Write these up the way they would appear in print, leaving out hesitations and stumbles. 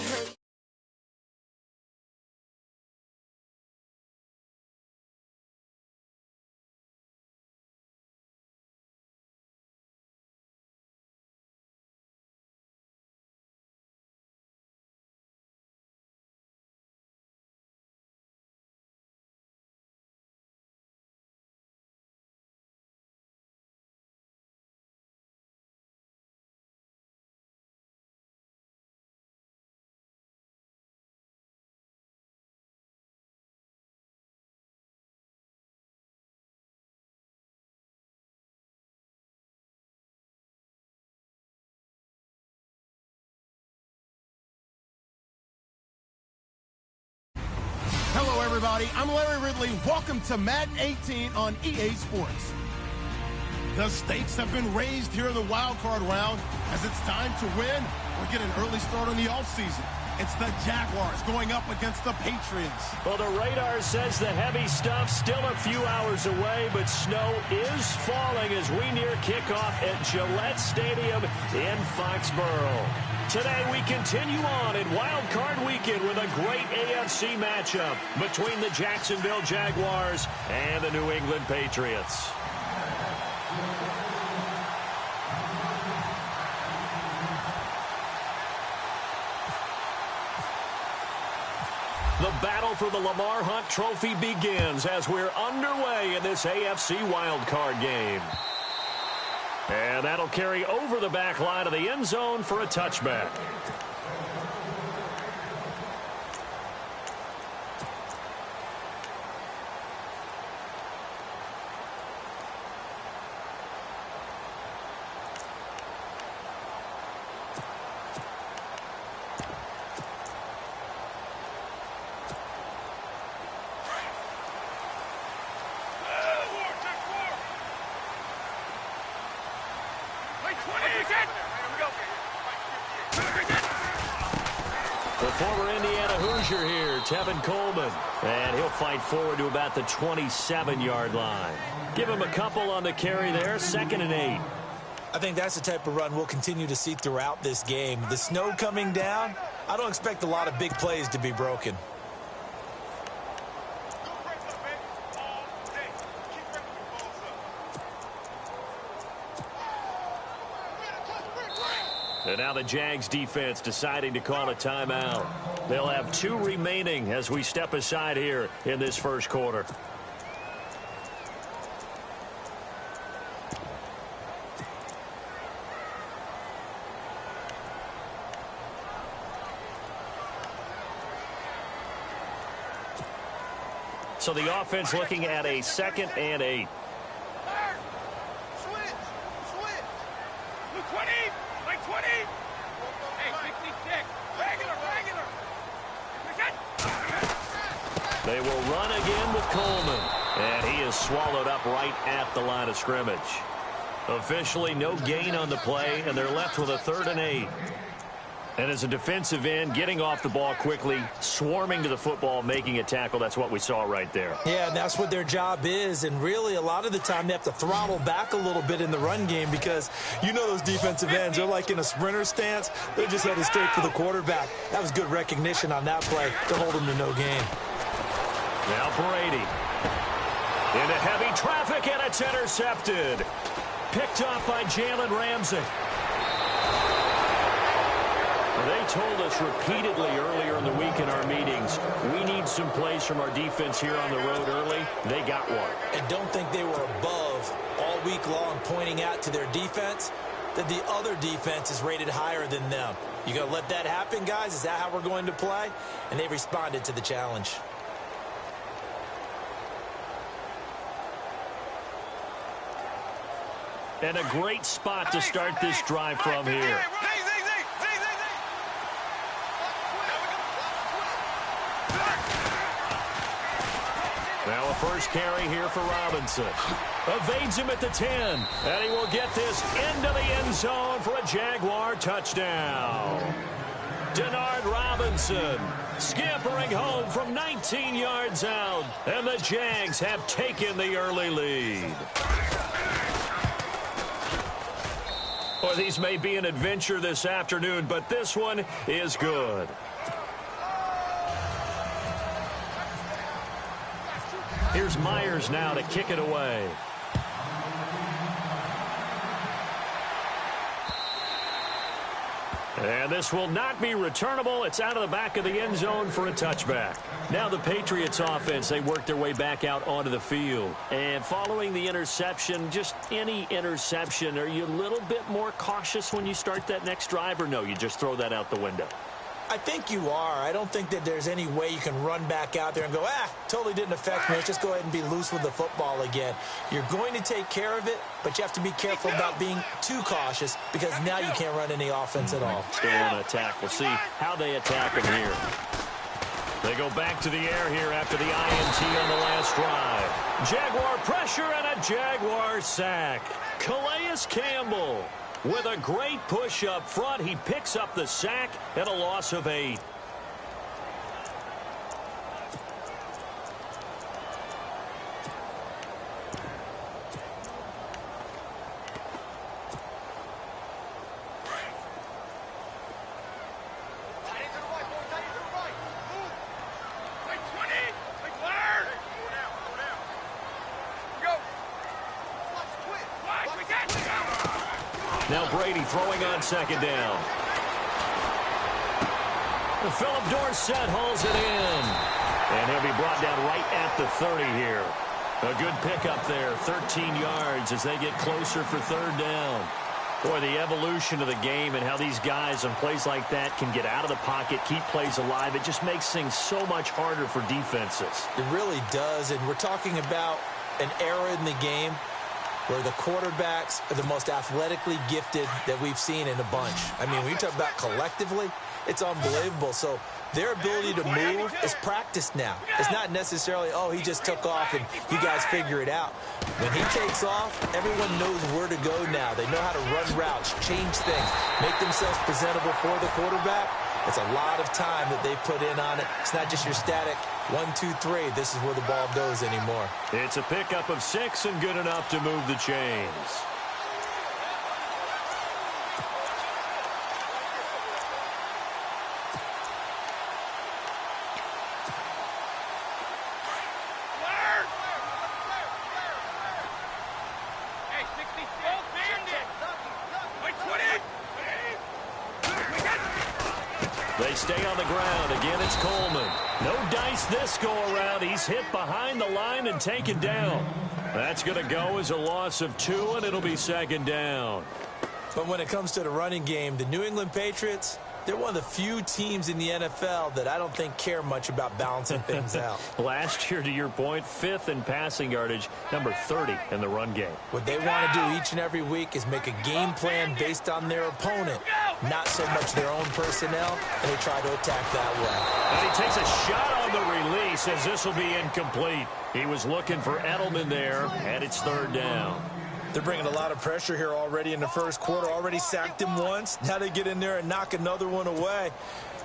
hate. Hello, everybody. I'm Larry Ridley. Welcome to Madden 18 on EA Sports. The stakes have been raised here in the wild card round as it's time to win or get an early start on the offseason. It's the Jaguars going up against the Patriots. Well, the radar says the heavy stuff still a few hours away, but snow is falling as we near kickoff at Gillette Stadium in Foxborough. Today we continue on in Wild Card Weekend with a great AFC matchup between the Jacksonville Jaguars and the New England Patriots. The battle for the Lamar Hunt Trophy begins as we're underway in this AFC wildcard game. And that'll carry over the back line of the end zone for a touchback. The former Indiana Hoosier here, Tevin Coleman. And he'll fight forward to about the 27-yard line. Give him a couple on the carry there, 2nd and 8. I think that's the type of run we'll continue to see throughout this game. The snow coming down, I don't expect a lot of big plays to be broken. And now the Jags defense deciding to call a timeout. They'll have 2 remaining as we step aside here in this first quarter. So the offense looking at a 2nd and 8. They will run again with Coleman. And he is swallowed up right at the line of scrimmage. Officially no gain on the play, and they're left with a 3rd and 8. And as a defensive end, getting off the ball quickly, swarming to the football, making a tackle, that's what we saw right there. Yeah, and that's what their job is. And really, a lot of the time, they have to throttle back a little bit in the run game because you know those defensive ends, they're like in a sprinter stance. They're just headed straight for the quarterback. That was good recognition on that play to hold him to no gain. Now Brady. Into heavy traffic, and it's intercepted. Picked off by Jalen Ramsey. They told us repeatedly earlier in the week in our meetings, we need some plays from our defense here on the road early. They got one. And don't think they were above all week long pointing out to their defense that the other defense is rated higher than them. You going to let that happen, guys? Is that how we're going to play? And they responded to the challenge. And a great spot to start this drive from here. Now a first carry here for Robinson. Evades him at the 10. And he will get this into the end zone for a Jaguar touchdown. Denard Robinson scampering home from 19 yards out. And the Jags have taken the early lead. Well, these may be an adventure this afternoon, but this one is good. Here's Myers now to kick it away. And this will not be returnable. It's out of the back of the end zone for a touchback. Now the Patriots offense, they work their way back out onto the field. And following the interception, just any interception, are you a little bit more cautious when you start that next drive, or no, you just throw that out the window? I think you are. I don't think that there's any way you can run back out there and go, totally didn't affect me. Let's just go ahead and be loose with the football again. You're going to take care of it, but you have to be careful about being too cautious because now you can't run any offense at all. Still on attack. We'll see how they attack him here. They go back to the air here after the INT on the last drive. Jaguar pressure and a Jaguar sack. Calais Campbell with a great push up front. He picks up the sack and a loss of 8. Now Brady throwing on second down. Philip Dorsett hauls it in. And he'll be brought down right at the 30 here. A good pickup there, 13 yards as they get closer for third down. Boy, the evolution of the game and how these guys on plays like that can get out of the pocket, keep plays alive, it just makes things so much harder for defenses. It really does, and we're talking about an era in the game where the quarterbacks are the most athletically gifted that we've seen in a bunch. I mean, when you talk about collectively, it's unbelievable. So their ability to move is practiced now. It's not necessarily, he just took off and you guys figure it out. When he takes off, everyone knows where to go now. They know how to run routes, change things, make themselves presentable for the quarterback. It's a lot of time that they put in on it. It's not just your static 1, 2, 3. This is where the ball goes anymore. It's a pickup of 6 and good enough to move the chains. They stay on the ground. Again, it's Coleman. No dice this go-around. He's hit behind the line and taken down. That's going to go as a loss of 2, and it'll be second down. But when it comes to the running game, the New England Patriots, they're one of the few teams in the NFL that I don't think care much about balancing things out. Last year, to your point, 5th in passing yardage, number 30 in the run game. What they want to do each and every week is make a game plan based on their opponent, not so much their own personnel, and they try to attack that way. And he takes a shot on the release as this will be incomplete. He was looking for Edelman there, and it's third down. They're bringing a lot of pressure here already in the first quarter. Already sacked him once. Now they get in there and knock another one away.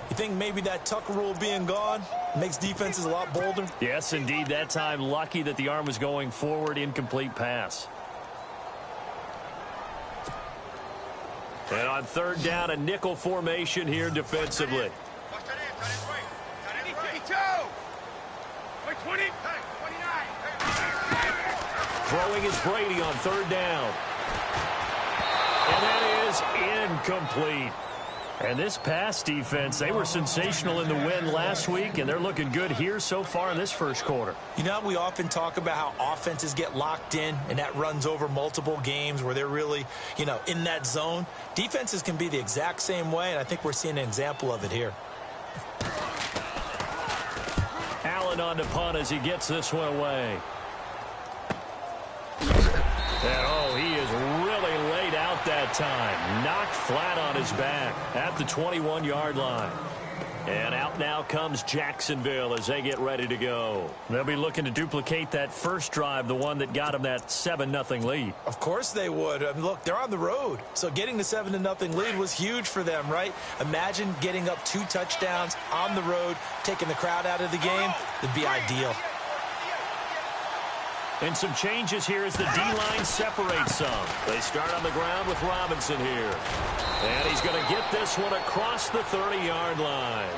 You think maybe that Tucker rule being gone makes defenses a lot bolder? Yes, indeed. That time, lucky that the arm was going forward. Incomplete pass. And on third down, a nickel formation here defensively. Throwing is Brady on third down. And that is incomplete. And this pass defense, they were sensational in the win last week, and they're looking good here so far in this first quarter. You know, we often talk about how offenses get locked in, and that runs over multiple games where they're really, in that zone. Defenses can be the exact same way, and I think we're seeing an example of it here. Allen on the punt as he gets this one away. And, he is really laid out that time. Knocked flat on his back at the 21-yard line. And out now comes Jacksonville as they get ready to go. They'll be looking to duplicate that first drive, the one that got them that 7-0 lead. Of course they would. I mean, look, they're on the road. So getting the 7-0 lead was huge for them, right? Imagine getting up 2 touchdowns on the road, taking the crowd out of the game. It'd be ideal. And some changes here as the D-line separates some. They start on the ground with Robinson here. And he's going to get this one across the 30-yard line.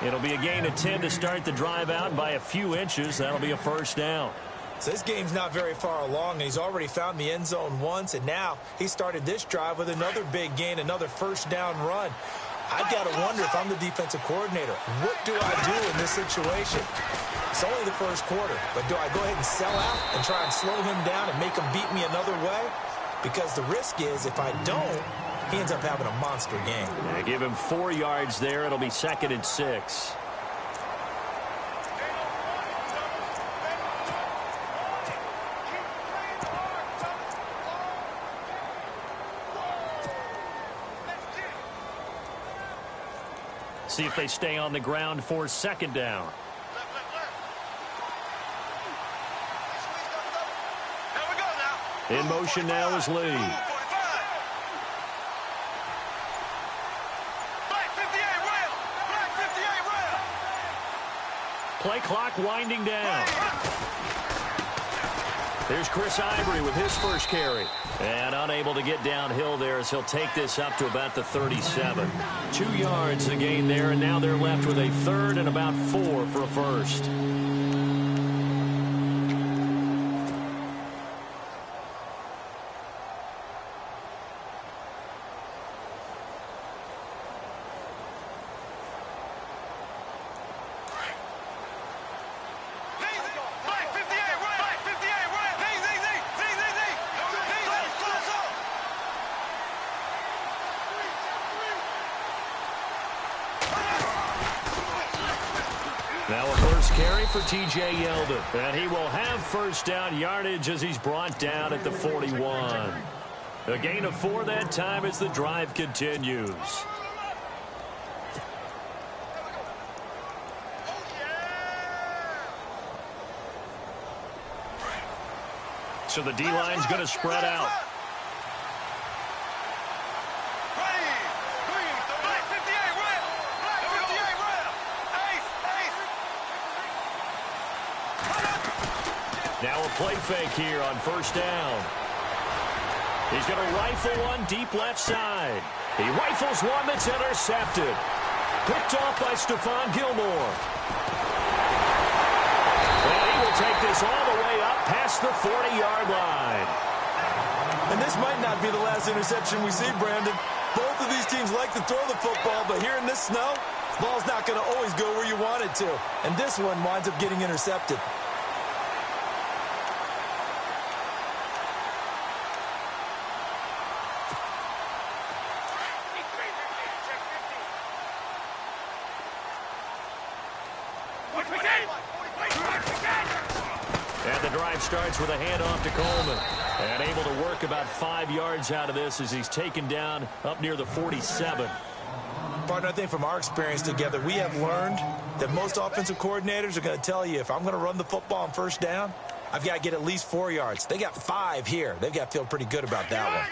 It'll be a gain of 10 to start the drive out by a few inches. That'll be a first down. So this game's not very far along, and he's already found the end zone once, and now he started this drive with another big gain, another first down run. I've got to wonder if I'm the defensive coordinator, what do I do in this situation? It's only the first quarter, but do I go ahead and sell out and try and slow him down and make him beat me another way? Because the risk is if I don't, he ends up having a monster game. Yeah, give him 4 yards there. It'll be 2nd and 6. See if they stay on the ground for 2nd down. In motion now is Lee. Play clock winding down. There's Chris Ivory with his first carry. And unable to get downhill there as he'll take this up to about the 37. 2 yards the gain there, and now they're left with a 3rd and about 4 for a first. Now a first carry for T.J. Yeldon. And he will have first down yardage as he's brought down at the 41. A gain of 4 that time as the drive continues. So the D-line's going to spread out. Now a play fake here on first down. He's going to rifle one deep left side. He rifles one that's intercepted. Picked off by Stephon Gilmore. And he will take this all the way up past the 40-yard line. And this might not be the last interception we see, Brandon. Both of these teams like to throw the football, but here in this snow, the ball's not going to always go where you want it to. And this one winds up getting intercepted. And the drive starts with a handoff to Coleman. And able to work about 5 yards out of this as he's taken down up near the 47. Partner, I think from our experience together, we have learned that most offensive coordinators are going to tell you, if I'm going to run the football on first down, I've got to get at least 4 yards. They got 5 here. They've got to feel pretty good about that one.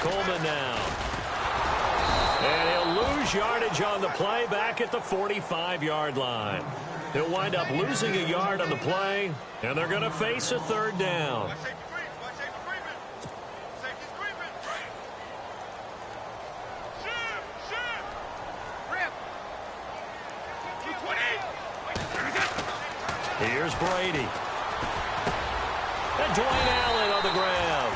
Coleman now. And he'll lose yardage on the play back at the 45-yard line. He'll wind up losing a yard on the play, and they're going to face a 3rd down. Here's Brady. And Dwayne Allen on the ground.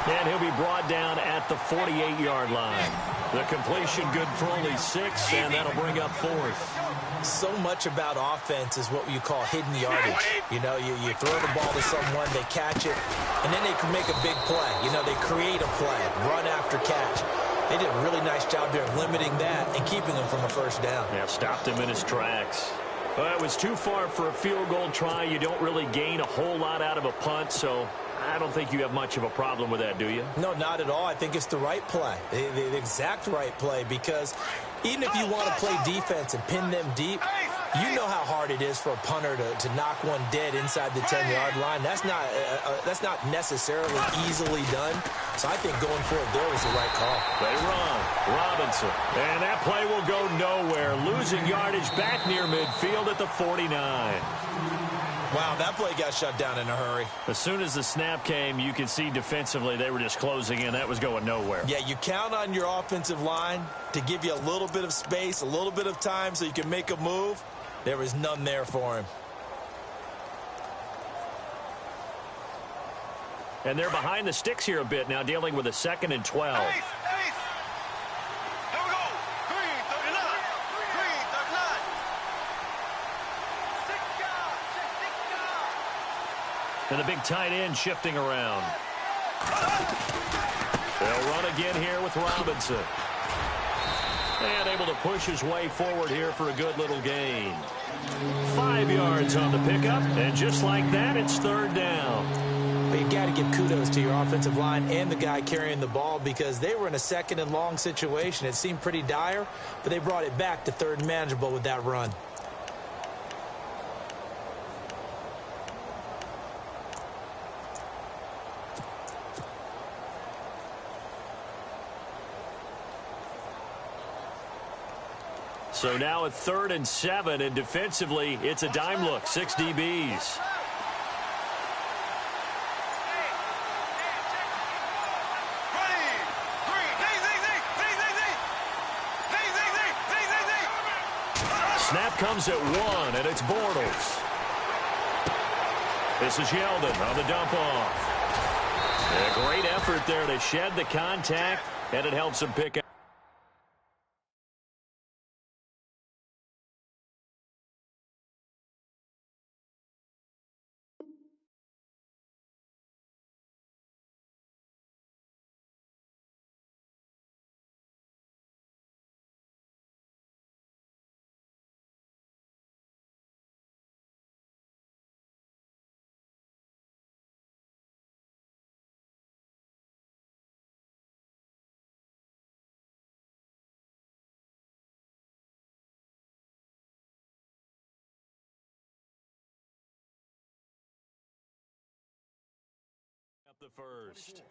And he'll be brought down at the 48-yard line. The completion good for only 6, and that'll bring up 4th. So much about offense is what you call hidden yardage. You know, you throw the ball to someone, they catch it, and then they can make a big play. You know, they create a play, run after catch. They did a really nice job there of limiting that and keeping him from a first down. Yeah, stopped him in his tracks. Well, it was too far for a field goal try. You don't really gain a whole lot out of a punt, so I don't think you have much of a problem with that, do you? No, not at all. I think it's the right play, the exact right play, because even if you want to play defense and pin them deep, You know how hard it is for a punter to knock one dead inside the 10-yard line. That's not necessarily easily done. So I think going for it there was the right call. They run. Robinson. And that play will go nowhere. Losing yardage back near midfield at the 49. Wow, that play got shut down in a hurry. As soon as the snap came, you could see defensively they were just closing in. That was going nowhere. Yeah, you count on your offensive line to give you a little bit of space, a little bit of time so you can make a move. There was none there for him. And they're behind the sticks here a bit now, dealing with a 2nd and 12. Here we go. 339. 339. And the big tight end shifting around. They'll run again here with Robinson. And able to push his way forward here for a good little gain. 5 yards on the pickup, and just like that, it's 3rd down. But you got to give kudos to your offensive line and the guy carrying the ball because they were in a 2nd and long situation. It seemed pretty dire, but they brought it back to 3rd and manageable with that run. So now at 3rd and 7, and defensively, it's a dime look. 6 DBs. Snap comes at 1, and it's Bortles. This is Yeldon on the dump off. A great effort there to shed the contact, and it helps him pick up. The first.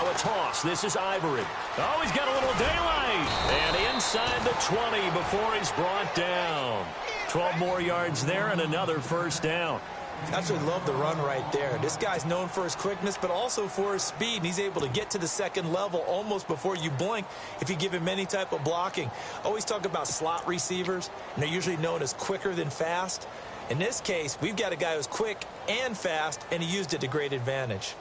a toss. This is Ivory. Oh, he's got a little daylight. And inside the 20 before he's brought down. 12 more yards there and another first down. Absolutely love the run right there. This guy's known for his quickness, but also for his speed. And he's able to get to the second level almost before you blink if you give him any type of blocking. Always talk about slot receivers, and they're usually known as quicker than fast. In this case, we've got a guy who's quick and fast, and he used it to great advantage.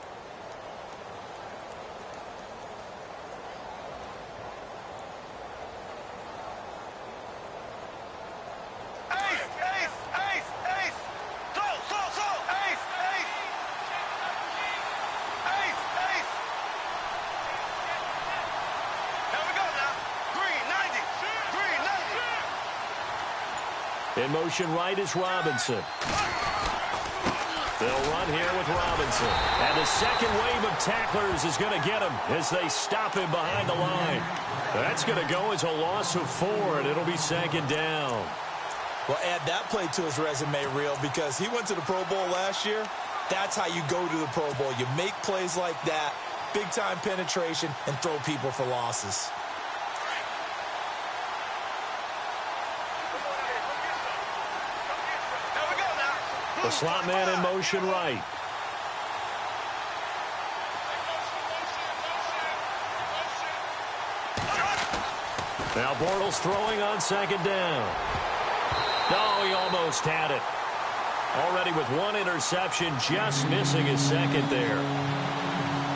In motion right is Robinson. They'll run here with Robinson. And the second wave of tacklers is going to get him as they stop him behind the line. That's going to go as a loss of 4, and it'll be second down. Well, add that play to his resume reel because he went to the Pro Bowl last year. That's how you go to the Pro Bowl. You make plays like that, big-time penetration, and throw people for losses. The slot man in motion right. Now Bortles throwing on second down. No, he almost had it. Already with one interception, just missing his second there.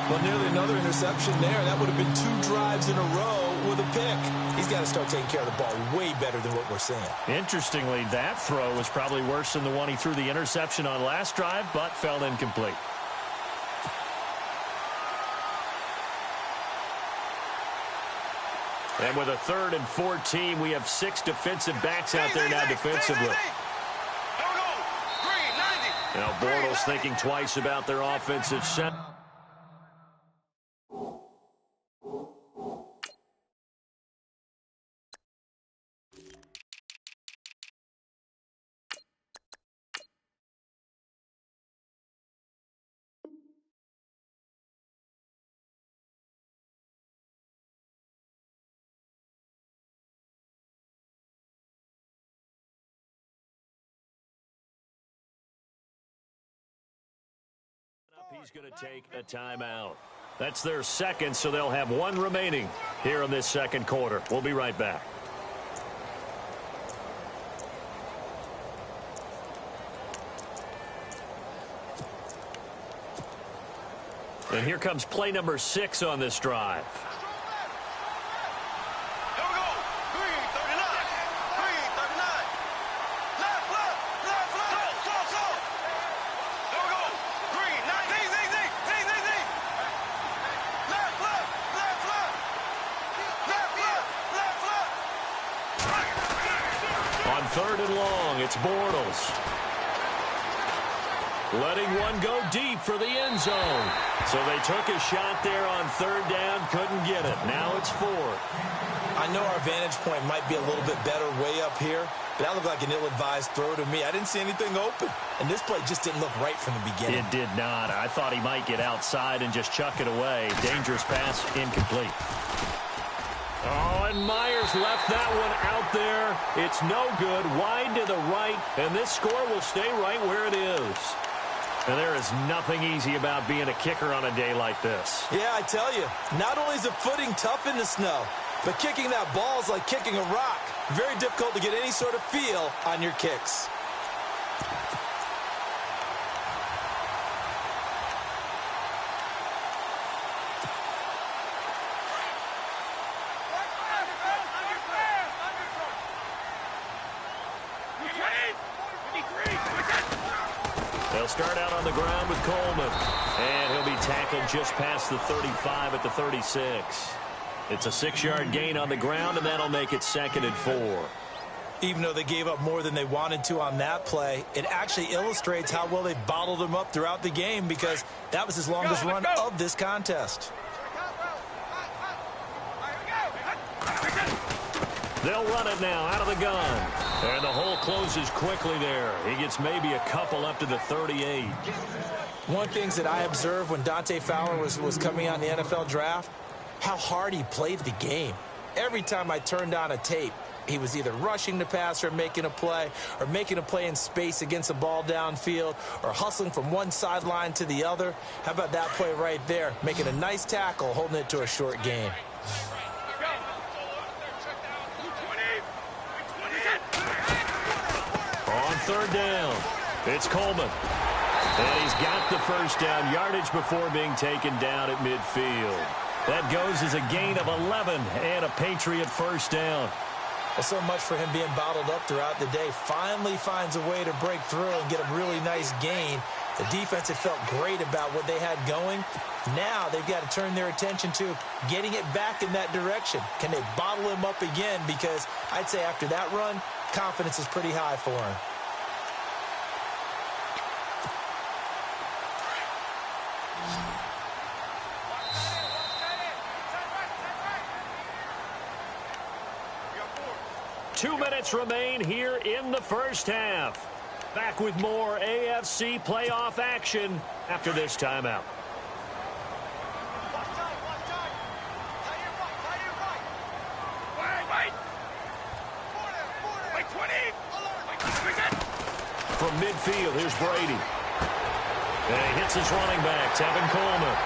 Well, nearly another interception there. That would have been 2 drives in a row with a pick. He's got to start taking care of the ball way better than what we're seeing. Interestingly, that throw was probably worse than the one he threw the interception on last drive, but fell incomplete. And with a 3rd and 14, we have 6 defensive backs out there now defensively. Now Bortles thinking twice about their offensive set. He's going to take a timeout. That's their second, so they'll have 1 remaining here in this second quarter. We'll be right back. And here comes play number 6 on this drive. On 3rd and long, it's Bortles. Letting one go deep for the end zone. So they took a shot there on 3rd down, couldn't get it. Now it's 4th. I know our vantage point might be a little bit better way up here, but that looked like an ill-advised throw to me. I didn't see anything open, and this play just didn't look right from the beginning. It did not. I thought he might get outside and just chuck it away. Dangerous pass, incomplete. Oh, and Myers left that one out there. It's no good, wide to the right, and this score will stay right where it is. And there is nothing easy about being a kicker on a day like this. Yeah, I tell you, not only is the footing tough in the snow, but kicking that ball is like kicking a rock. Very difficult to get any sort of feel on your kicks. They'll start out on the ground with Coleman. And he'll be tackled just past the 35 at the 36. It's a 6-yard gain on the ground, and that'll make it 2nd and 4. Even though they gave up more than they wanted to on that play, it actually illustrates how well they bottled him up throughout the game because that was his longest run of this contest. They'll run it now out of the gun. And the hole closes quickly there. He gets maybe a couple up to the 38. One thing that I observed when Dante Fowler was coming out in the NFL draft, how hard he played the game. Every time I turned on a tape, he was either rushing the passer, making a play, or making a play in space against a ball downfield, or hustling from one sideline to the other. How about that play right there? Making a nice tackle, holding it to a short gain. On third down, it's Coleman. And he's got the first down yardage before being taken down at midfield. That goes as a gain of 11 and a Patriot first down. Well, so much for him being bottled up throughout the day. Finally finds a way to break through and get a really nice gain. The defense had felt great about what they had going. Now they've got to turn their attention to getting it back in that direction. Can they bottle him up again? Because I'd say after that run, confidence is pretty high for him. Two minutes remain here in the first half. Back with more AFC playoff action after this timeout. From midfield, here's Brady. And he hits his running back, Tevin Coleman.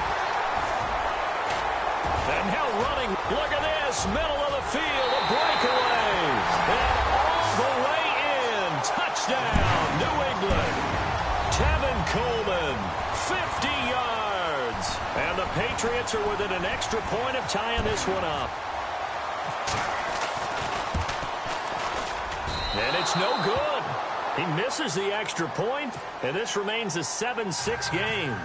And now running, look at this, middle of the field, a breakaway. And all the way in, touchdown, New England. Tevin Coleman, 50 yards. And the Patriots are within an extra point of tying this one up. And it's no good. He misses the extra point, and this remains a 7-6 game.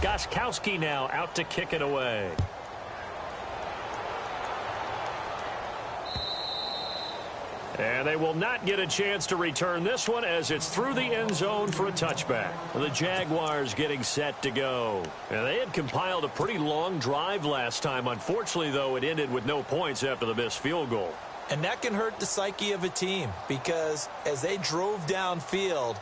Gostkowski now out to kick it away. And they will not get a chance to return this one as it's through the end zone for a touchback. The Jaguars getting set to go. And they had compiled a pretty long drive last time. Unfortunately, though, it ended with no points after the missed field goal. And that can hurt the psyche of a team because as they drove downfield,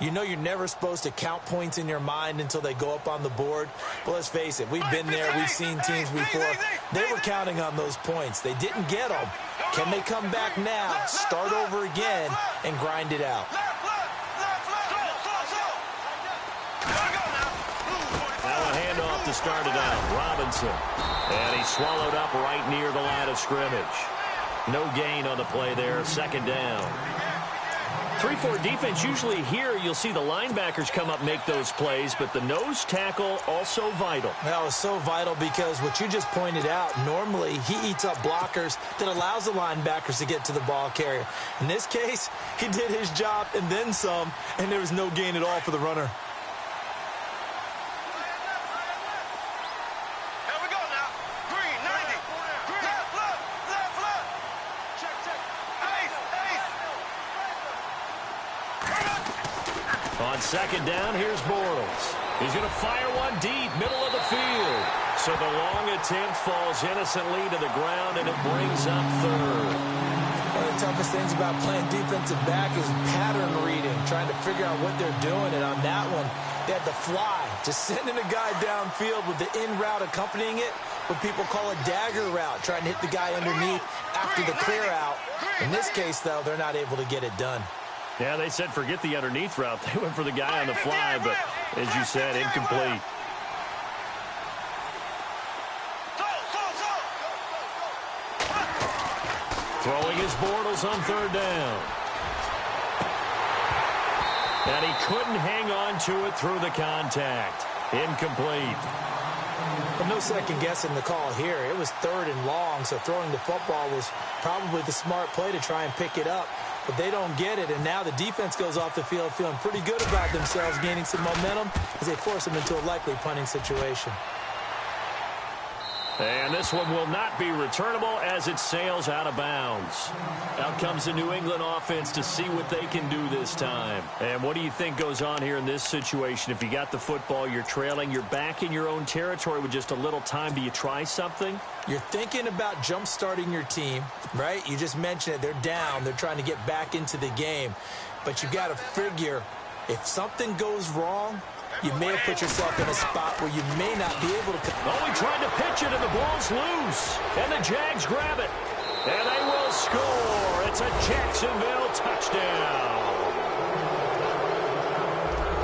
you know you're never supposed to count points in your mind until they go up on the board. But let's face it, we've been there. We've seen teams before. They were counting on those points. They didn't get them. Can they come back now, start over again, and grind it out? Now a handoff to start it out. Robinson. And he's swallowed up right near the line of scrimmage. No gain on the play there. Second down. 3-4 defense, usually here you'll see the linebackers come up, make those plays, but the nose tackle also vital. That was so vital because what you just pointed out, normally he eats up blockers that allows the linebackers to get to the ball carrier. In this case, he did his job and then some, and there was no gain at all for the runner. On second down, here's Bortles. He's going to fire one deep, middle of the field. So the long attempt falls innocently to the ground, and it brings up third. One of the toughest things about playing defensive back is pattern reading, trying to figure out what they're doing. And on that one, they had the fly, just sending a guy downfield with the in route accompanying it, what people call a dagger route, trying to hit the guy underneath after the clear out. In this case, though, they're not able to get it done. Yeah, they said forget the underneath route. They went for the guy on the fly, but as you said, incomplete. Throwing his Bortles on third down. And he couldn't hang on to it through the contact. Incomplete. But no second guessing the call here. It was third and long, so throwing the football was probably the smart play to try and pick it up. But they don't get it, and now the defense goes off the field feeling pretty good about themselves, gaining some momentum as they force them into a likely punting situation. And this one will not be returnable as it sails out of bounds. Out comes the New England offense to see what they can do this time. And what do you think goes on here in this situation? If you got the football, you're trailing, you're back in your own territory with just a little time. Do you try something? You're thinking about jump-starting your team, right? You just mentioned it. They're down. They're trying to get back into the game. But you got to figure if something goes wrong, you may have put yourself in a spot where you may not be able to. Oh, he tried to pitch it, and the ball's loose. And the Jags grab it. And they will score. It's a Jacksonville touchdown.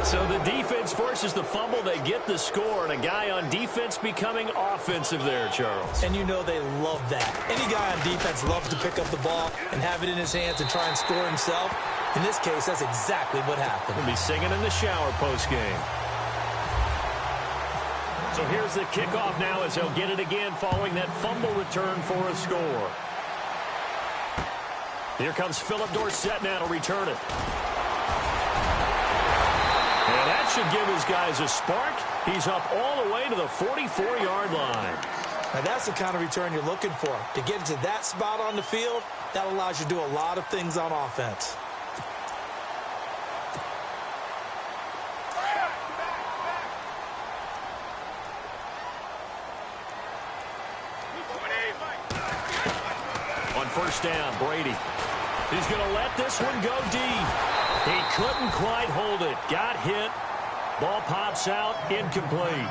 So the defense forces the fumble. They get the score, and a guy on defense becoming offensive there, Charles. And you know they love that. Any guy on defense loves to pick up the ball and have it in his hands and try and score himself. In this case, that's exactly what happened. He'll be singing in the shower postgame. So here's the kickoff now as they'll get it again following that fumble return for a score. Here comes Philip Dorsett now to return it. And that should give his guys a spark. He's up all the way to the 44-yard line. Now that's the kind of return you're looking for. To get to that spot on the field, that allows you to do a lot of things on offense. On first down, Brady. He's going to let this one go deep. He couldn't quite hold it. Got hit. Ball pops out, incomplete.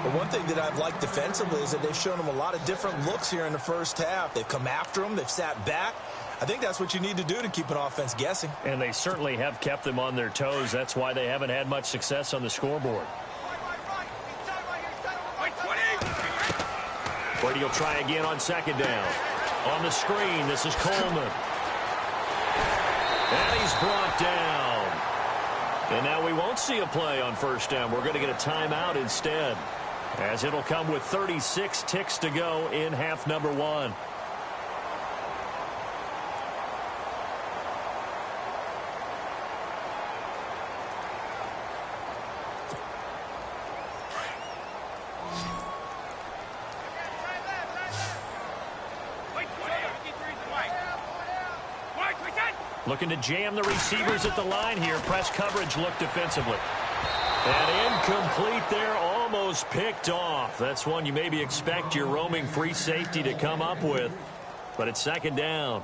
But one thing that I've liked defensively is that they've shown him a lot of different looks here in the first half. They've come after him. They've sat back. I think that's what you need to do to keep an offense guessing. And they certainly have kept them on their toes. That's why they haven't had much success on the scoreboard. Brady will try again on second down. On the screen, this is Coleman. And he's brought down. And now we won't see a play on first down. We're going to get a timeout instead, as it'll come with 36 ticks to go in half number one. Looking to jam the receivers at the line here. Press coverage look defensively. And incomplete there, almost picked off. That's one you maybe expect your roaming free safety to come up with. But it's second down.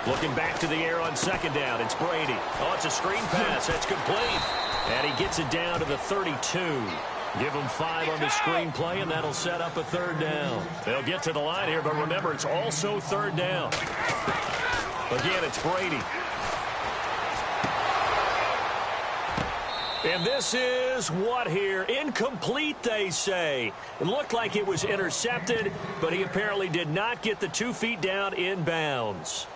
Looking back to the air on second down. It's Brady. Oh, it's a screen pass. That's complete. And he gets it down to the 32. Give him 5 on the screen play, and that'll set up a third down. They'll get to the line here, but remember, it's also third down. Again, it's Brady. And this is what here? Incomplete, they say. It looked like it was intercepted, but he apparently did not get the 2 feet down in bounds.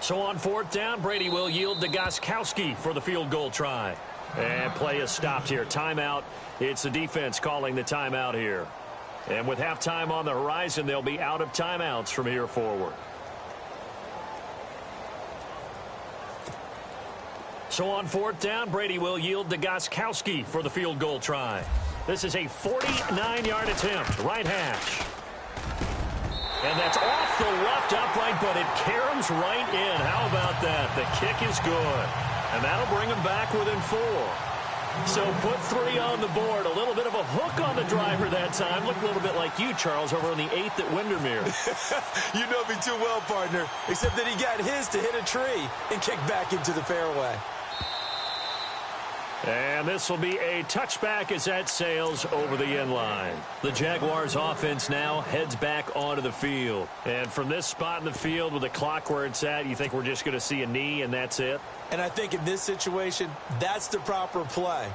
So on fourth down, Brady will yield to Gostkowski for the field goal try. And play is stopped here. Timeout. It's the defense calling the timeout here. And with halftime on the horizon, they'll be out of timeouts from here forward. So on fourth down, Brady will yield to Gostkowski for the field goal try. This is a 49-yard attempt, right hash. And that's off the left upright, but it caroms right in. How about that? The kick is good. And that'll bring him back within 4. So put 3 on the board. A little bit of a hook on the driver that time. Looked a little bit like you, Charles, over on the 8th at Windermere. You know me too well, partner. Except that he got his to hit a tree and kick back into the fairway. And this will be a touchback as that sails over the end line. The Jaguars offense now heads back onto the field. And from this spot in the field with the clock where it's at, you think we're just going to see a knee and that's it? And I think in this situation, that's the proper play.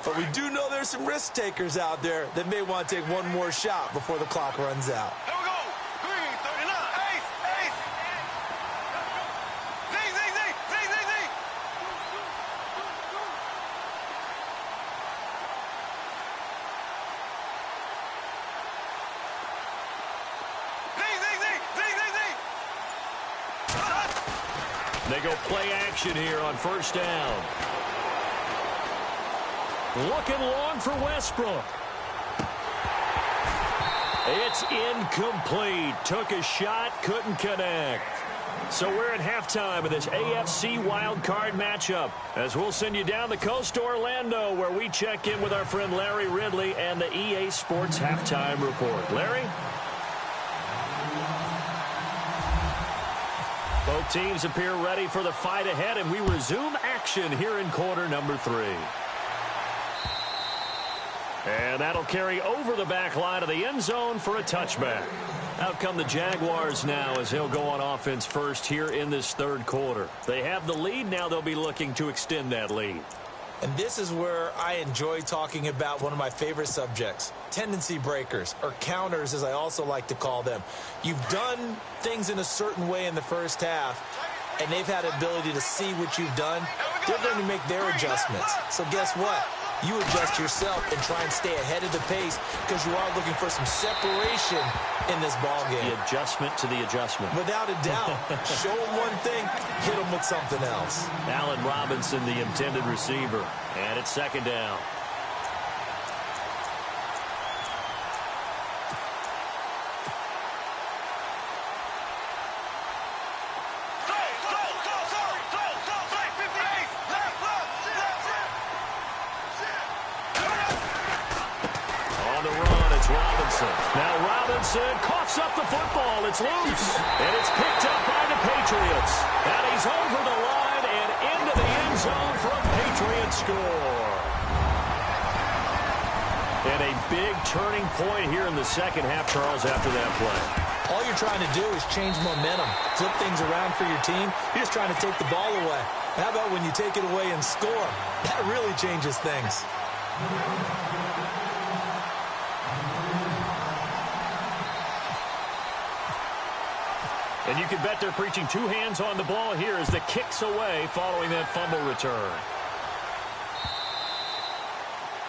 But we do know there's some risk takers out there that may want to take one more shot before the clock runs out. Here we go. Green, 39. Ace, ace. Z, Z, Z, Z, Z, Z. They go play action here on first down. Looking long for Westbrook. It's incomplete. Took a shot, couldn't connect. So we're at halftime of this AFC wildcard matchup, as we'll send you down the coast to Orlando, where we check in with our friend Larry Ridley and the EA Sports Halftime Report. Larry? Both teams appear ready for the fight ahead, and we resume action here in quarter number 3. And that'll carry over the back line of the end zone for a touchback. Out come the Jaguars now as they'll go on offense first here in this third quarter. They have the lead. Now they'll be looking to extend that lead. And this is where I enjoy talking about one of my favorite subjects, tendency breakers, or counters as I also like to call them. You've done things in a certain way in the first half, and they've had the ability to see what you've done. They're going to make their adjustments. So guess what? You adjust yourself and try and stay ahead of the pace because you are looking for some separation in this ballgame. The adjustment to the adjustment. Without a doubt. Show them one thing, hit them with something else. Allen Robinson, the intended receiver. And it's second down. Now Robinson coughs up the football. It's loose. And it's picked up by the Patriots. And he's over the line and into the end zone for a Patriot score. And a big turning point here in the second half, Charles, after that play. All you're trying to do is change momentum, flip things around for your team. You're just trying to take the ball away. How about when you take it away and score? That really changes things. And you can bet they're preaching two hands on the ball here as the kick's away following that fumble return.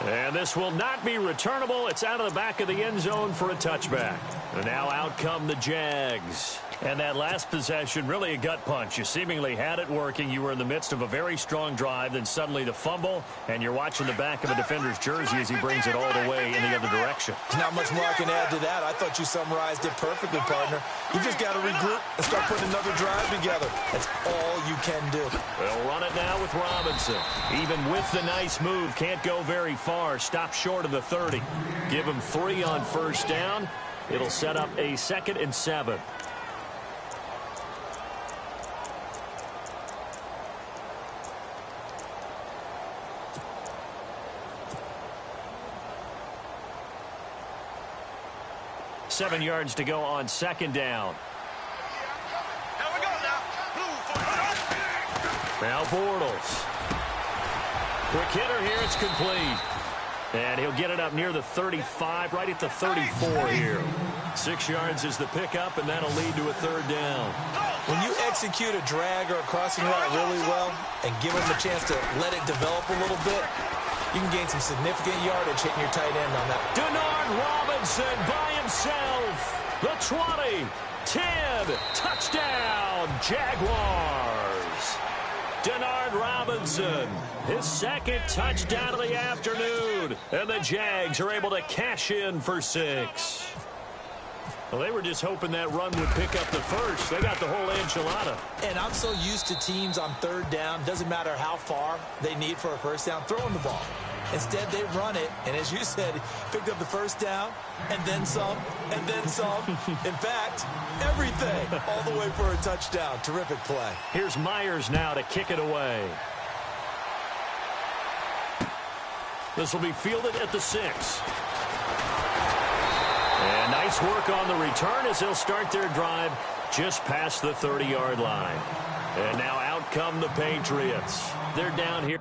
And this will not be returnable. It's out of the back of the end zone for a touchback. And now out come the Jags. And that last possession, really a gut punch. You seemingly had it working. You were in the midst of a very strong drive. Then suddenly the fumble, and you're watching the back of a defender's jersey as he brings it all the way in the other direction. There's not much more I can add to that. I thought you summarized it perfectly, partner. You just got to regroup and start putting another drive together. That's all you can do. They'll run it now with Robinson. Even with the nice move, can't go very far. Stop short of the 30. Give him 3 on first down. It'll set up a 2nd and 7. Seven yards to go on second down. Here we go now. Now Bortles. Quick hitter here. It's complete. And he'll get it up near the 35, right at the 34 here. 6 yards is the pickup, and that'll lead to a 3rd down. When you execute a drag or a crossing route really well and give them a chance to let it develop a little bit, you can gain some significant yardage hitting your tight end on that. Denard Robinson by himself. The 20, 10, touchdown, Jaguars. Denard Robinson, his 2nd touchdown of the afternoon. And the Jags are able to cash in for 6. Well, they were just hoping that run would pick up the first. They got the whole enchilada. And I'm so used to teams on 3rd down, doesn't matter how far they need for a first down, throwing the ball. Instead, they run it, and as you said, picked up the first down, and then some, and then some. In fact, everything, all the way for a touchdown. Terrific play. Here's Myers now to kick it away. This will be fielded at the 6. And nice work on the return as they'll start their drive just past the 30-yard line. And now out come the Patriots. They're down here.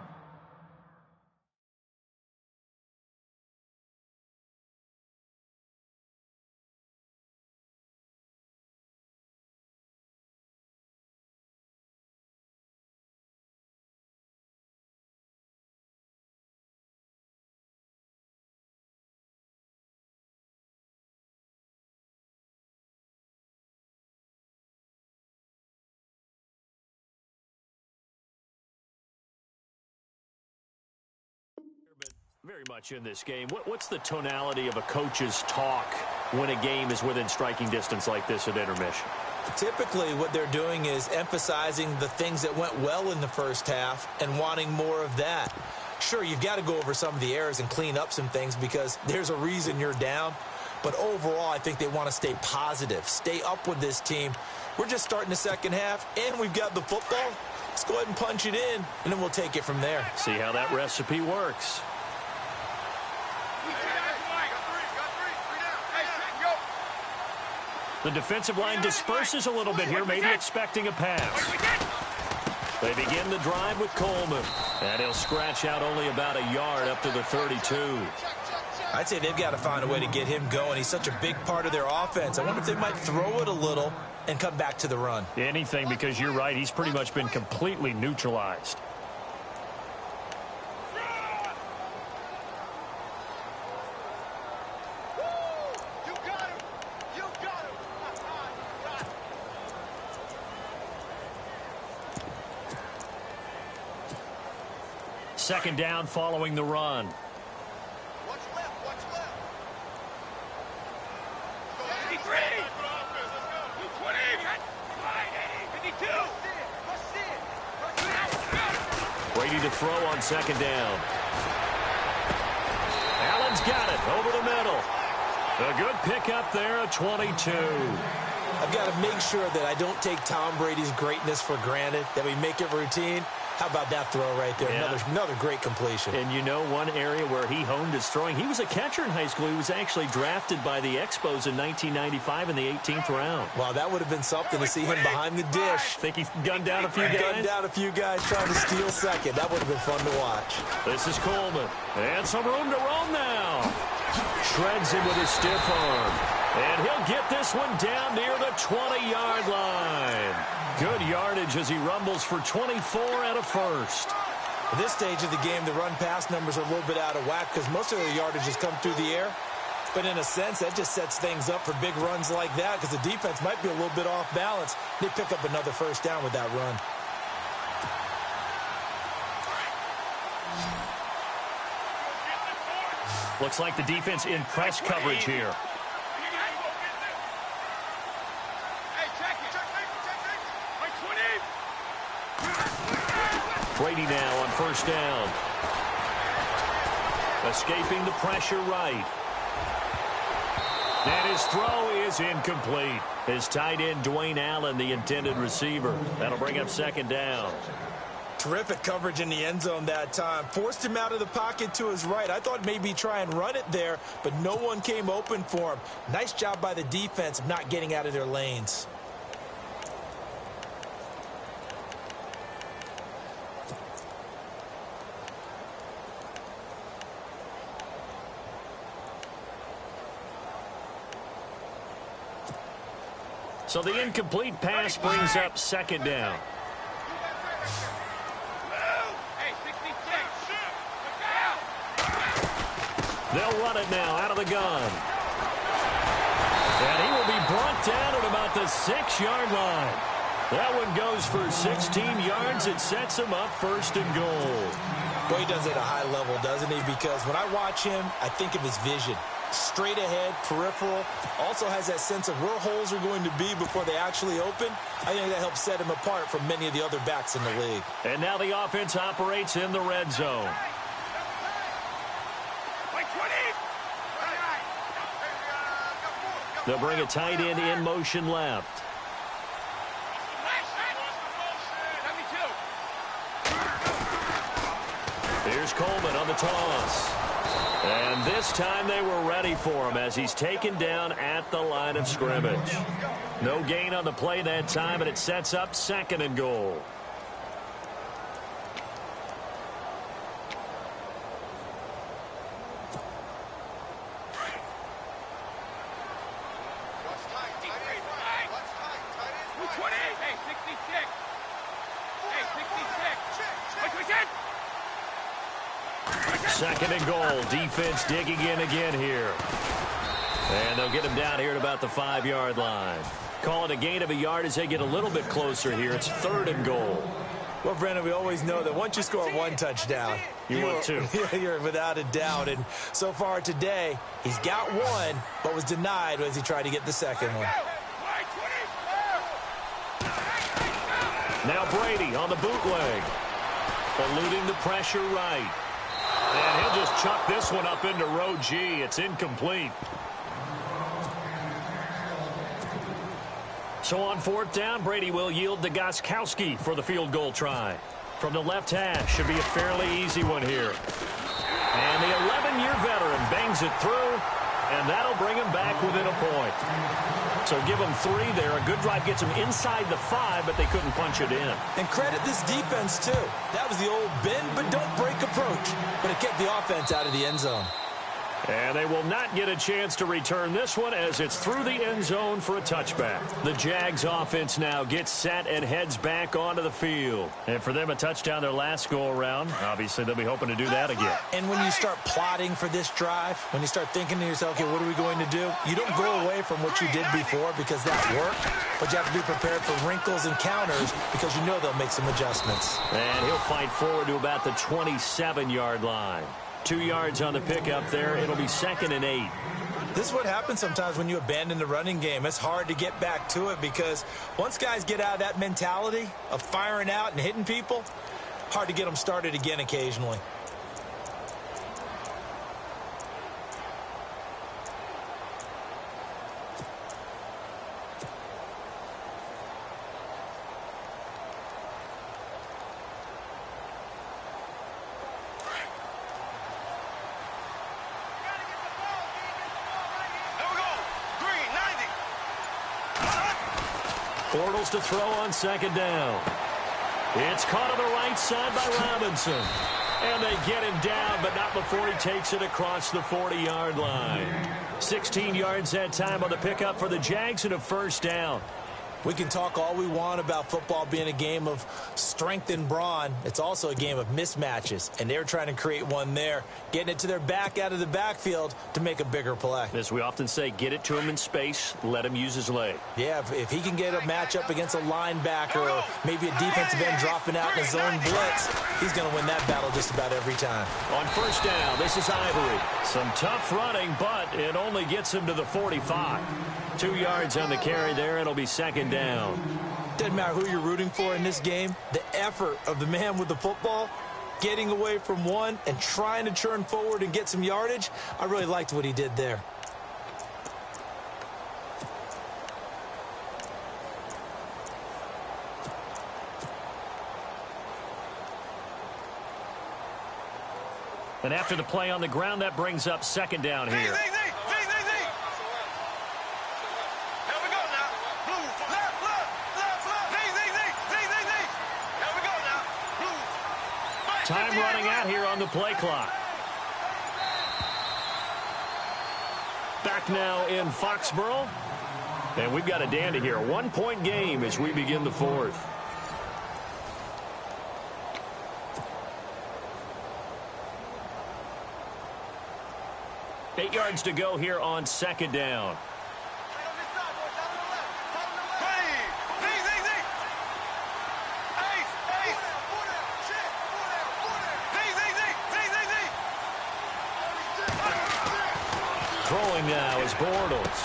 Very much in this game. What's the tonality of a coach's talk when a game is within striking distance like this at intermission? Typically, what they're doing is emphasizing the things that went well in the first half and wanting more of that. Sure, you've got to go over some of the errors and clean up some things because there's a reason you're down. But overall, I think they want to stay positive, stay up with this team. We're just starting the second half, and we've got the football. Let's go ahead and punch it in, and then we'll take it from there. See how that recipe works. The defensive line disperses a little bit here, maybe expecting a pass. They begin the drive with Coleman, and he'll scratch out only about a yard up to the 32. I'd say they've got to find a way to get him going. He's such a big part of their offense. I wonder if they might throw it a little and come back to the run. Anything, because you're right, he's pretty much been completely neutralized. Second down following the run. What's left? What's left? 53. 220. 52. Brady to throw on second down. Allen's got it over the middle. A good pickup there at 22. I've got to make sure that I don't take Tom Brady's greatness for granted, that we make it routine. How about that throw right there? Yeah. Another great completion. And you know one area where he honed his throwing? He was a catcher in high school. He was actually drafted by the Expos in 1995 in the 18th round. Wow, that would have been something to see him behind the dish. Think he gunned down a few guys? Gunned down a few guys trying to steal second. That would have been fun to watch. This is Coleman. And some room to roam now. Shreds him with his stiff arm. And he'll get this one down near the 20-yard line. Good yardage as he rumbles for 24 and a first. At this stage of the game, the run-pass numbers are a little bit out of whack because most of the yardage has come through the air. But in a sense, that just sets things up for big runs like that because the defense might be a little bit off balance. They pick up another first down with that run. Looks like the defense in press coverage here. Brady now on first down. Escaping the pressure right. And his throw is incomplete. His tight end, Dwayne Allen, the intended receiver. That'll bring up second down. Terrific coverage in the end zone that time. Forced him out of the pocket to his right. I thought maybe try and run it there, but no one came open for him. Nice job by the defense of not getting out of their lanes. So the incomplete pass brings up second down. They'll run it now out of the gun. And he will be brought down at about the 6-yard line. That one goes for 16 yards. It sets him up first and goal. Boy, he does it at a high level, doesn't he? Because when I watch him, I think of his vision. Straight ahead, peripheral, also has that sense of where holes are going to be before they actually open. I think that helps set him apart from many of the other backs in the league. And now the offense operates in the red zone. They'll bring a tight end in motion left. Here's Coleman on the toss. And this time they were ready for him as he's taken down at the line of scrimmage. No gain on the play that time, and it sets up second and goal. Second and goal. Defense digging in again here. And they'll get him down here at about the 5-yard line. Call it a gain of a yard as they get a little bit closer here. It's third and goal. Well, Brandon, we always know that once you score one touchdown, want two. You're without a doubt. And so far today, he's got one, but was denied as he tried to get the second one. Now Brady on the bootleg. Eluding the pressure right. And he'll just chuck this one up into row G. It's incomplete. So on fourth down, Brady will yield to Gostkowski for the field goal try. From the left hash, should be a fairly easy one here. And the 11-year veteran bangs it through, and that'll bring him back within a point. So give them 3 there. A good drive gets them inside the 5, but they couldn't punch it in. And credit this defense, too. That was the old bend but don't break approach, but it kept the offense out of the end zone. And they will not get a chance to return this one as it's through the end zone for a touchback. The Jags offense now gets set and heads back onto the field. And for them, a touchdown their last go-around. Obviously, they'll be hoping to do that again. And when you start plotting for this drive, when you start thinking to yourself, okay, what are we going to do? You don't go away from what you did before because that worked, but you have to be prepared for wrinkles and counters because you know they'll make some adjustments. And he'll fight forward to about the 27-yard line. 2 yards on the pickup there. It'll be 2nd and 8. This is what happens sometimes when you abandon the running game. It's hard to get back to it because once guys get out of that mentality of firing out and hitting people, hard to get them started again occasionally. Bortles to throw on 2nd down. It's caught on the right side by Robinson. And they get him down, but not before he takes it across the 40-yard line. 16 yards that time on the pickup for the Jags and a 1st down. We can talk all we want about football being a game of strength and brawn. It's also a game of mismatches, and they're trying to create one there, getting it to their back out of the backfield to make a bigger play. As we often say, get it to him in space, let him use his leg. Yeah, if he can get a matchup against a linebacker or maybe a defensive end dropping out in a zone blitz, he's going to win that battle just about every time. On 1st down, this is Ivory. Some tough running, but it only gets him to the 45. 2 yards on the carry there. It'll be 2nd down. Doesn't matter who you're rooting for in this game. The effort of the man with the football, getting away from one and trying to churn forward and get some yardage, I really liked what he did there. And after the play on the ground, that brings up 2nd down here. Time running out here on the play clock. Back now in Foxborough. And we've got a dandy here. 1-point game as we begin the 4th. Eight yards to go here on 2nd down. Throwing now is Bortles.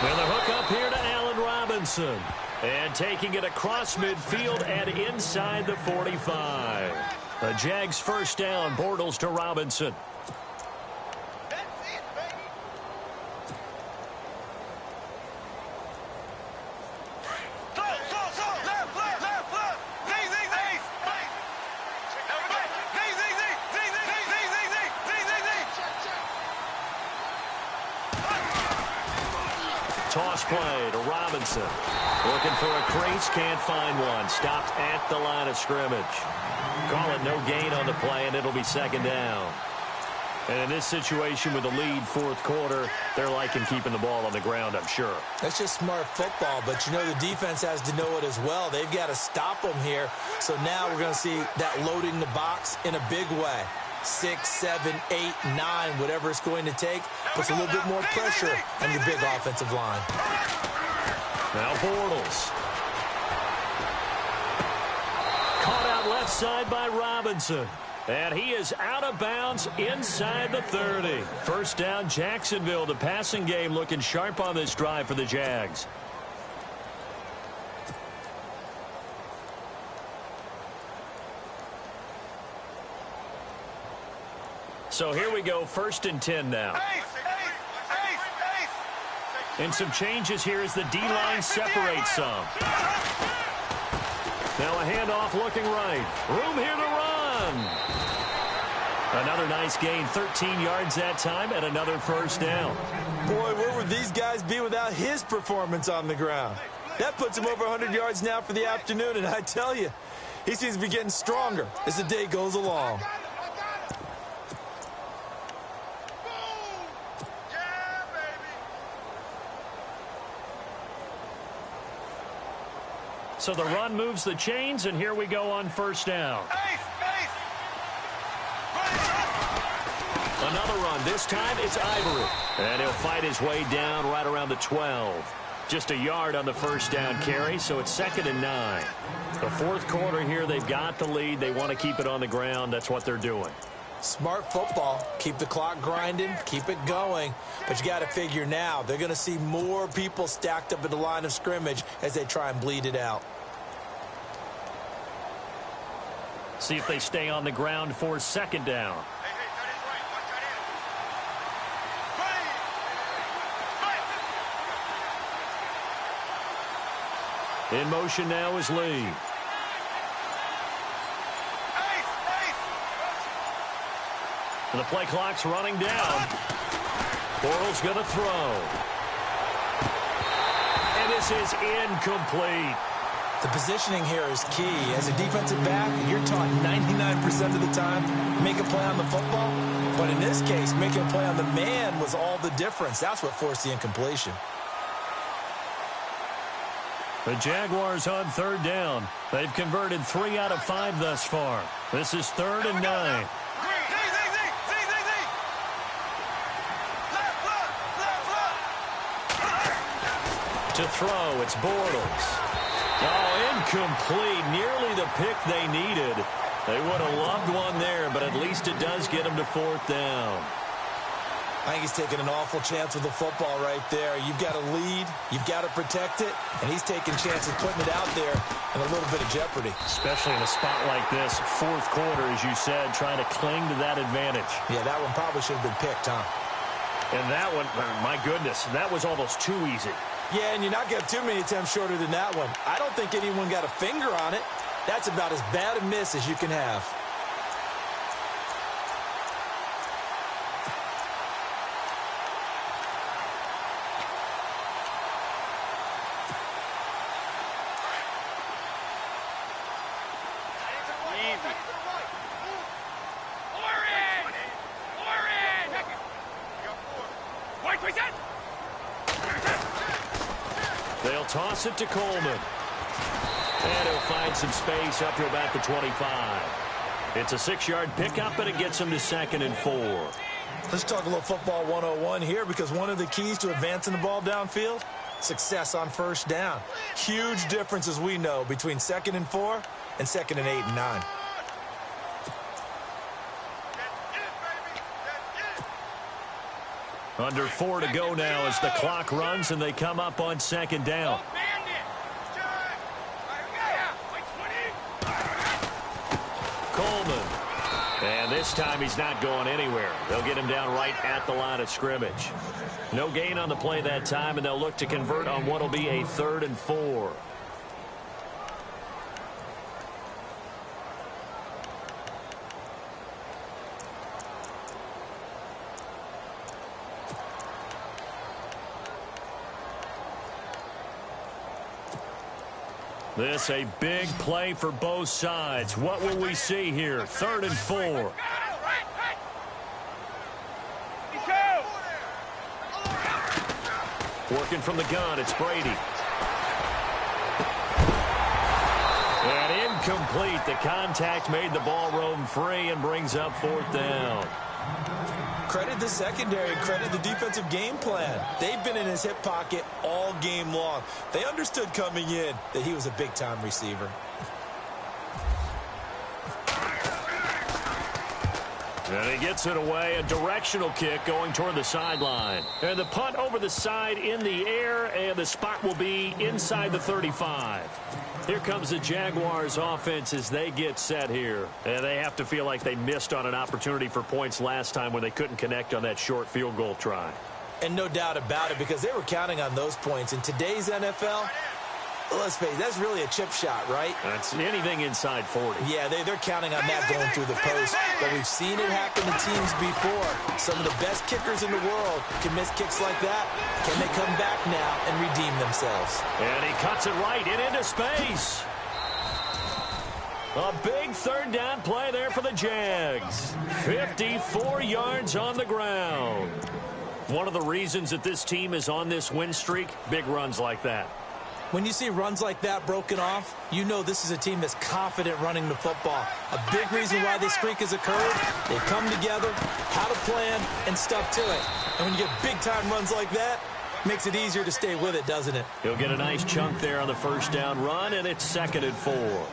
And the hook up here to Allen Robinson. And taking it across midfield and inside the 45. The Jags 1st down, Bortles to Robinson. Toss play to Robinson. Looking for a crease, can't find one. Stopped at the line of scrimmage. Call it no gain on the play, and it'll be 2nd down. And in this situation with the lead 4th quarter, they're liking keeping the ball on the ground, I'm sure. That's just smart football, but you know the defense has to know it as well. They've got to stop them here. So now we're going to see that loading the box in a big way. 6, 7, 8, 9, whatever it's going to take, puts a little bit more pressure on your big offensive line. Now Bortles. Caught out inside by Robinson. And he is out of bounds inside the 30. First down, Jacksonville. The passing game looking sharp on this drive for the Jags. So here we go, 1st and 10 now. And some changes here as the D-line separates some. Now a handoff looking right. Room here to run. Another nice gain, 13 yards that time, and another first down. Boy, where would these guys be without his performance on the ground? That puts him over 100 yards now for the afternoon, and I tell you, he seems to be getting stronger as the day goes along. So the run moves the chains, and here we go on first down. Another run. This time it's Ivory. And he'll fight his way down right around the 12. Just a yard on the first down carry, so it's 2nd and 9. The 4th quarter here, they've got the lead. They want to keep it on the ground. That's what they're doing. Smart football. Keep the clock grinding. Keep it going. But you got to figure now, they're going to see more people stacked up at the line of scrimmage as they try and bleed it out. See if they stay on the ground for 2nd down. In motion now is Lee. The play clock's running down. Bortles going to throw. And this is incomplete. The positioning here is key. As a defensive back, you're taught 99% of the time, make a play on the football. But in this case, making a play on the man was all the difference. That's what forced the incompletion. The Jaguars on 3rd down. They've converted 3 out of 5 thus far. This is 3rd and 9. To throw, it's Bortles. Oh, incomplete. Nearly the pick they needed. They would have loved one there, but at least it does get them to 4th down. I think he's taking an awful chance with the football right there. You've got to lead, you've got to protect it, and he's taking chances putting it out there in a little bit of jeopardy. Especially in a spot like this, 4th quarter, as you said, trying to cling to that advantage. Yeah, that one probably should have been picked, huh? And that one, my goodness, that was almost too easy. Yeah, and you're not getting too many attempts shorter than that one. I don't think anyone got a finger on it. That's about as bad a miss as you can have. They'll toss it to Coleman. And he'll find some space up to about the 25. It's a 6-yard pickup, and it gets him to 2nd and 4. Let's talk a little football 101 here, because one of the keys to advancing the ball downfield, success on first down. Huge difference, as we know, between 2nd and 4 and 2nd and 8 and 9. Under 4 to go now as the clock runs, and they come up on 2nd down. Coleman. And this time he's not going anywhere. They'll get him down right at the line of scrimmage. No gain on the play that time, and they'll look to convert on what will be a 3rd and 4. This a big play for both sides. What will we see here? 3rd and 4. Working from the gun, it's Brady. And incomplete. The contact made the ball roam free and brings up 4th down. Credit the secondary, credit the defensive game plan. They've been in his hip pocket all game long. They understood coming in that he was a big-time receiver. And he gets it away, a directional kick going toward the sideline. And the punt over the side in the air, and the spot will be inside the 35. Here comes the Jaguars offense as they get set here. And they have to feel like they missed on an opportunity for points last time when they couldn't connect on that short field goal try. And no doubt about it, because they were counting on those points. In today's NFL, let's face it, that's really a chip shot, right? That's anything inside 40. Yeah, they're counting on that going through the post. But we've seen it happen to teams before. Some of the best kickers in the world can miss kicks like that. Can they come back now and redeem themselves? And he cuts it right and into space. A big third down play there for the Jags. 54 yards on the ground. One of the reasons that this team is on this win streak, big runs like that. When you see runs like that broken off, you know this is a team that's confident running the football. A big reason why this streak has occurred, they come together, had a plan, and stuck to it. And when you get big-time runs like that, it makes it easier to stay with it, doesn't it? He'll get a nice chunk there on the first down run, and it's 2nd and 4.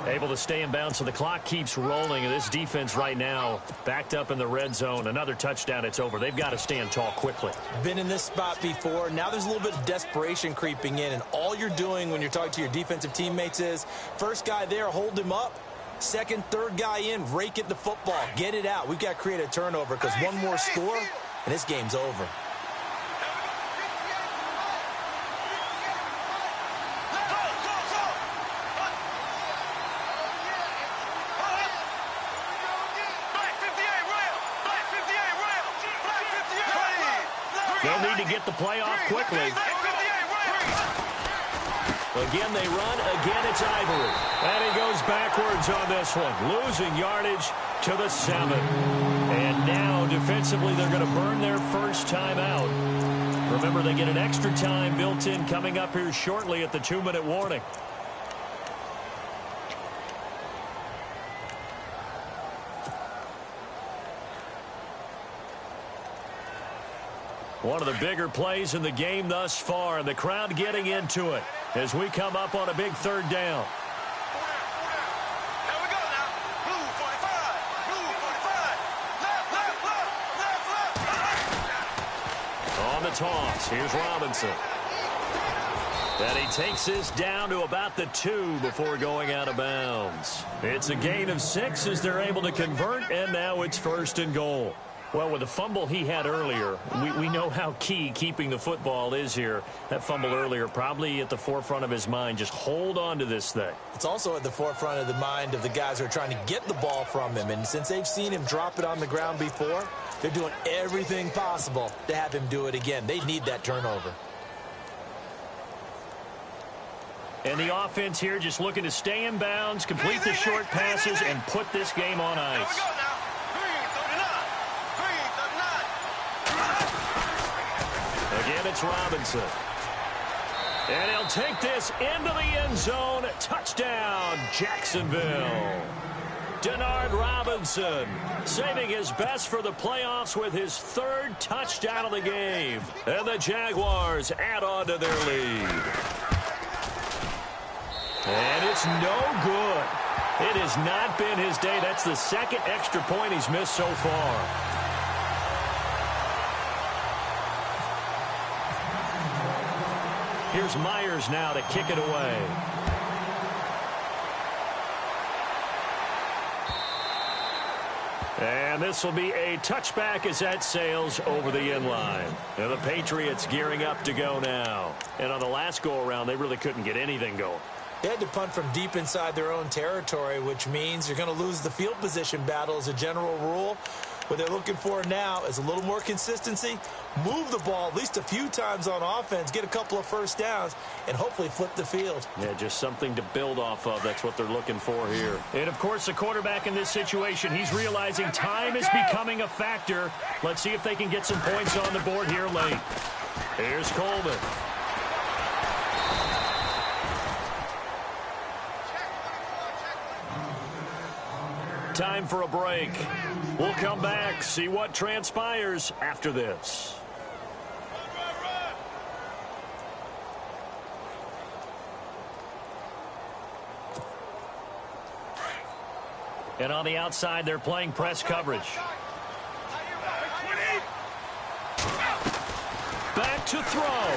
Able to stay in bounds, so the clock keeps rolling. And this defense right now backed up in the red zone. Another touchdown, it's over. They've got to stand tall quickly. Been in this spot before. Now there's a little bit of desperation creeping in. And all you're doing when you're talking to your defensive teammates is, first guy there, hold him up. Second, third guy in, rake at the football. Get it out. We've got to create a turnover because one more score, and this game's over. They'll need to get the play off quickly. Again, they run. Again, it's Ivory. And he goes backwards on this one. Losing yardage to the 7. And now, defensively, they're going to burn their first time out. Remember, they get an extra time built in coming up here shortly at the 2-minute warning. One of the bigger plays in the game thus far, and the crowd getting into it as we come up on a big third down. Here we go now. Blue 45. Blue 45. Left. On the toss, here's Robinson. And he takes this down to about the 2 before going out of bounds. It's a gain of 6 as they're able to convert, and now it's 1st and goal. Well, with the fumble he had earlier, we know how key keeping the football is here. That fumble earlier probably at the forefront of his mind. Just hold on to this thing. It's also at the forefront of the mind of the guys who are trying to get the ball from him. And since they've seen him drop it on the ground before, they're doing everything possible to have him do it again. They need that turnover. And the offense here just looking to stay in bounds, complete the short passes, and put this game on ice. Here we go now. Again, it's Robinson. And he'll take this into the end zone. Touchdown, Jacksonville. Denard Robinson saving his best for the playoffs with his 3rd touchdown of the game. And the Jaguars add on to their lead. And it's no good. It has not been his day. That's the 2nd extra point he's missed so far. Here's Myers now to kick it away. And this will be a touchback as that sails over the end line. And the Patriots gearing up to go now. And on the last go-around, they really couldn't get anything going. They had to punt from deep inside their own territory, which means you're going to lose the field position battle as a general rule. What they're looking for now is a little more consistency, move the ball at least a few times on offense, get a couple of first downs, and hopefully flip the field. Yeah, just something to build off of. That's what they're looking for here. And, of course, the quarterback in this situation, he's realizing time is becoming a factor. Let's see if they can get some points on the board here late. Here's Coleman. Time for a break. We'll come back, see what transpires after this. And on the outside, they're playing press coverage. Back to throw.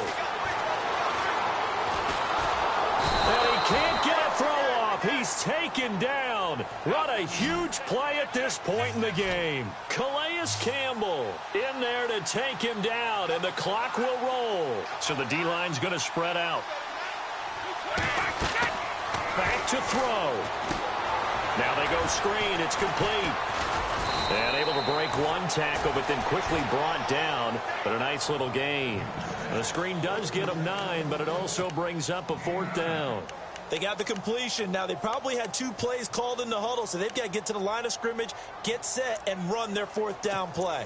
And he can't get a throw off. He's taken down. What a huge play at this point in the game. Calais Campbell in there to take him down, and the clock will roll. So the D-line's going to spread out. Back to throw. Now they go screen. It's complete. And able to break one tackle, but then quickly brought down. But a nice little gain. The screen does get them 9, but it also brings up a 4th down. They got the completion. Now, they probably had 2 plays called in the huddle, so they've got to get to the line of scrimmage, get set, and run their 4th down play.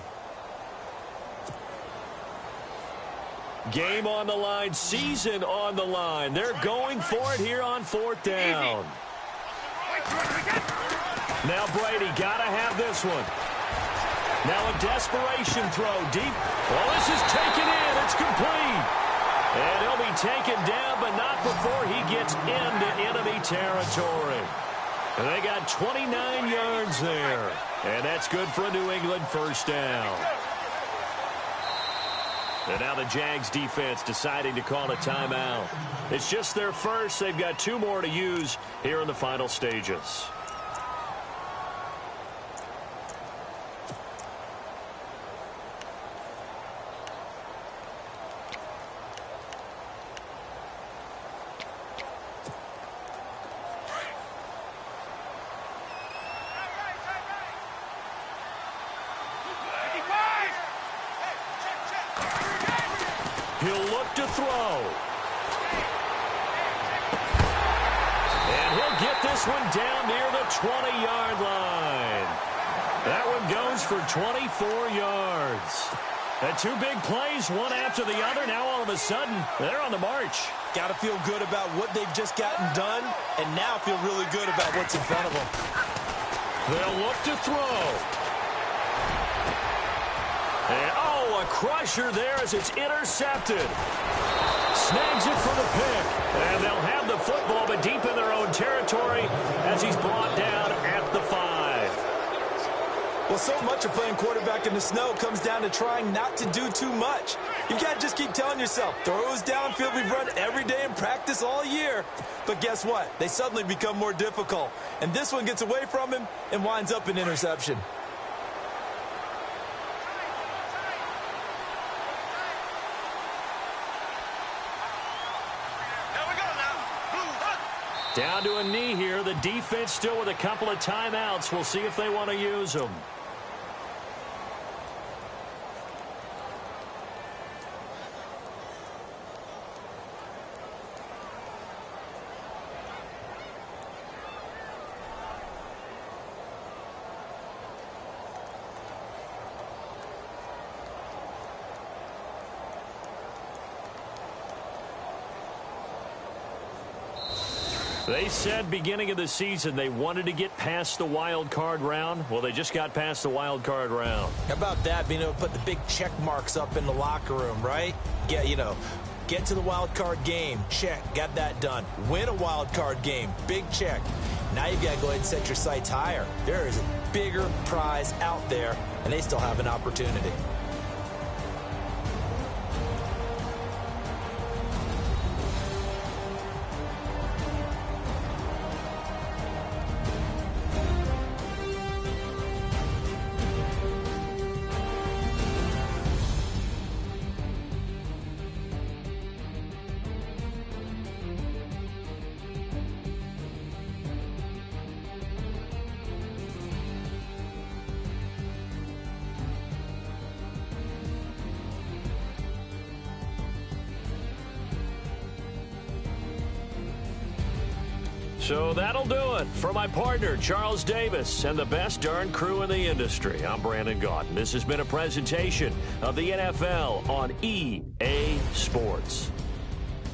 Game on the line, season on the line. They're going for it here on 4th down. Now Brady got to have this one. Now a desperation throw deep. Well, this is taken in. It's complete. And he'll be taken down, but not before he gets into enemy territory. And they got 29 yards there. And that's good for a New England 1st down. And now the Jags defense deciding to call a timeout. It's just their first. They've got 2 more to use here in the final stages. He'll look to throw. And he'll get this one down near the 20-yard line. That one goes for 24 yards. And 2 big plays, one after the other. Now all of a sudden, they're on the march. Got to feel good about what they've just gotten done, and now feel really good about what's in front of them. They'll look to throw. And, a crusher there as it's intercepted. Snags it for the pick. And they'll have the football, but deep in their own territory as he's brought down at the 5. Well, so much of playing quarterback in the snow comes down to trying not to do too much. You've got to just keep telling yourself, throws downfield we've run every day in practice all year. But guess what? They suddenly become more difficult. And this one gets away from him and winds up an interception. Down to a knee here. The defense still with a couple of timeouts. We'll see if they want to use them. They said beginning of the season they wanted to get past the wild card round. Well, they just got past the wild card round. How about that, being able to put the big check marks up in the locker room, right? Get to the wild card game, check, got that done. Win a wild card game, big check. Now you've got to go ahead and set your sights higher. There is a bigger prize out there, and they still have an opportunity. So that'll do it for my partner, Charles Davis, and the best darn crew in the industry. I'm Brandon Gaudin. This has been a presentation of the NFL on EA Sports.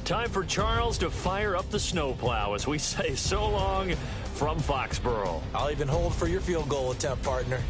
Time for Charles to fire up the snowplow as we say so long from Foxborough. I'll even hold for your field goal attempt, partner.